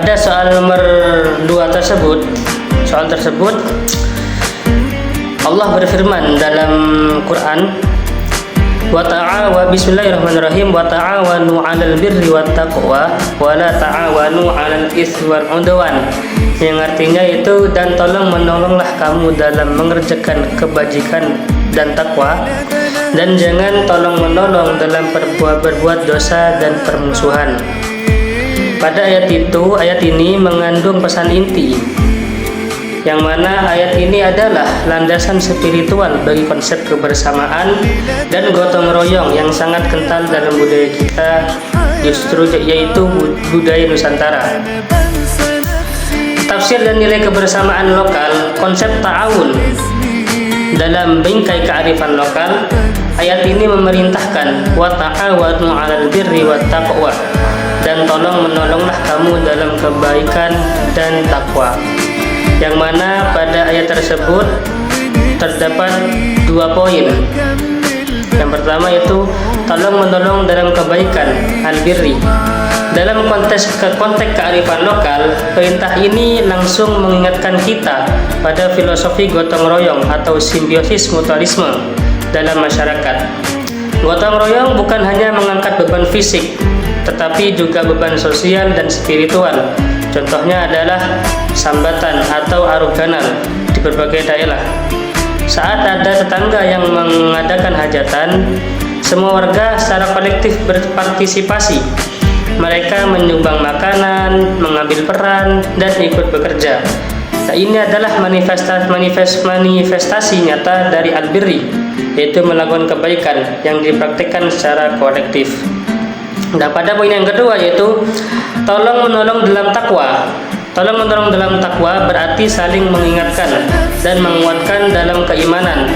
Pada soal nomor 2 tersebut, Allah berfirman dalam Quran, Bismillahirrahmanirrahim, wa ta'awanu 'alal birri wat taqwa wa la ta'awanu 'alal itsmi wal 'udwan. Yang artinya itu, dan tolong menolonglah kamu dalam mengerjakan kebajikan dan takwa, dan jangan tolong menolong dalam berbuat dosa dan permusuhan. Pada ayat ini mengandung pesan inti, yang mana ayat ini adalah landasan spiritual bagi konsep kebersamaan dan gotong royong yang sangat kental dalam budaya kita, yaitu budaya Nusantara. Tafsir dan nilai kebersamaan lokal, konsep ta'awun dalam bingkai kearifan lokal, ayat ini memerintahkan wa ta'awanu 'alal birri wat taqwa, dan tolong menolonglah kamu dalam kebaikan dan takwa. Yang mana pada ayat tersebut terdapat 2 poin. Yang pertama itu tolong menolong dalam kebaikan, al-birri. Dalam konteks kearifan lokal, perintah ini langsung mengingatkan kita pada filosofi gotong royong atau simbiosis mutualisme dalam masyarakat. Gotong royong bukan hanya mengangkat beban fisik, tetapi juga beban sosial dan spiritual. Contohnya adalah sambatan atau aruganal di berbagai daerah. Saat ada tetangga yang mengadakan hajatan, semua warga secara kolektif berpartisipasi. Mereka menyumbang makanan, mengambil peran, dan ikut bekerja. Nah, ini adalah manifestasi nyata dari al-birri, yaitu melakukan kebaikan yang dipraktikkan secara kolektif. Nah, pada poin yang kedua yaitu tolong menolong dalam takwa. Tolong menolong dalam takwa berarti saling mengingatkan dan menguatkan dalam keimanan.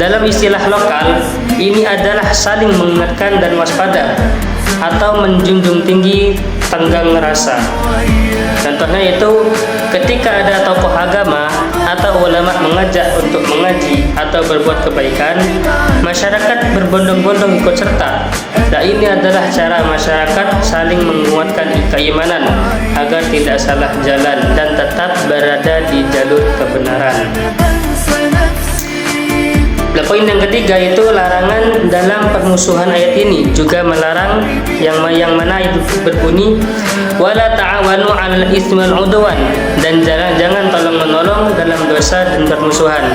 Dalam istilah lokal, ini adalah saling mengingatkan dan waspada atau menjunjung tinggi tenggang rasa. Contohnya itu ketika ada tokoh agama atau ulama mengajak untuk mengaji atau berbuat kebaikan, masyarakat berbondong-bondong ikut serta. Nah, ini adalah cara masyarakat saling menguatkan keimanan agar tidak salah jalan dan tetap berada di jalur kebenaran. Nah, poin yang ketiga itu larangan dalam permusuhan. Ayat ini juga melarang yang mana itu berbunyi wala ta'awanu 'alal itsmi wal 'udwan, dan jangan tolong menolong dalam dosa dan permusuhan.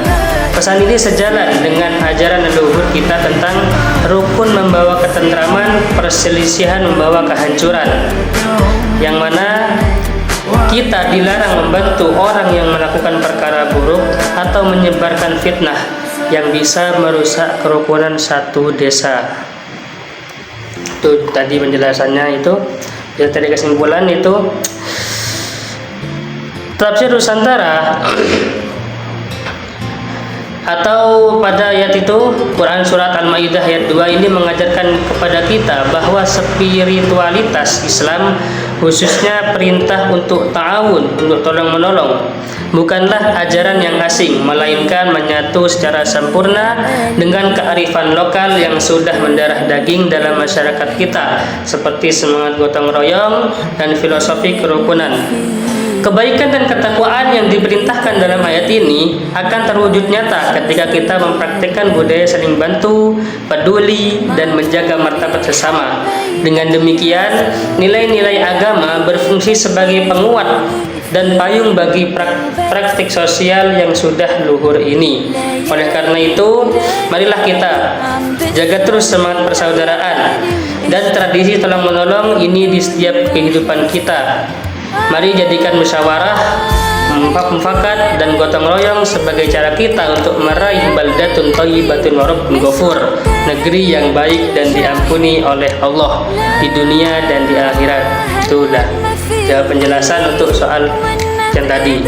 Pesan ini sejalan dengan ajaran leluhur kita tentang rukun membawa ketentraman, perselisihan membawa kehancuran, yang mana kita dilarang membantu orang yang melakukan perkara buruk atau menyebarkan fitnah yang bisa merusak kerukunan satu desa. Itu tadi penjelasannya itu. Yang tadi kesimpulan itu tafsir Nusantara atau pada ayat itu Quran surat Al-Maidah ayat 2 ini mengajarkan kepada kita bahwa spiritualitas Islam, khususnya perintah untuk ta'awun, untuk tolong menolong, bukanlah ajaran yang asing, melainkan menyatu secara sempurna dengan kearifan lokal yang sudah mendarah daging dalam masyarakat kita, seperti semangat gotong royong dan filosofi kerukunan. Kebaikan dan ketakwaan yang diperintahkan dalam ayat ini akan terwujud nyata ketika kita mempraktikkan budaya saling bantu, peduli, dan menjaga martabat sesama. Dengan demikian, nilai-nilai agama berfungsi sebagai penguat dan payung bagi praktik sosial yang sudah luhur ini. Oleh karena itu, marilah kita jaga terus semangat persaudaraan dan tradisi tolong-menolong ini di setiap kehidupan kita. Mari jadikan musyawarah, mufakat, dan gotong royong sebagai cara kita untuk meraih baldatun thayyibatun wa rabbun ghafur, negeri yang baik dan diampuni oleh Allah di dunia dan di akhirat. Itulah jawab penjelasan untuk soal yang tadi.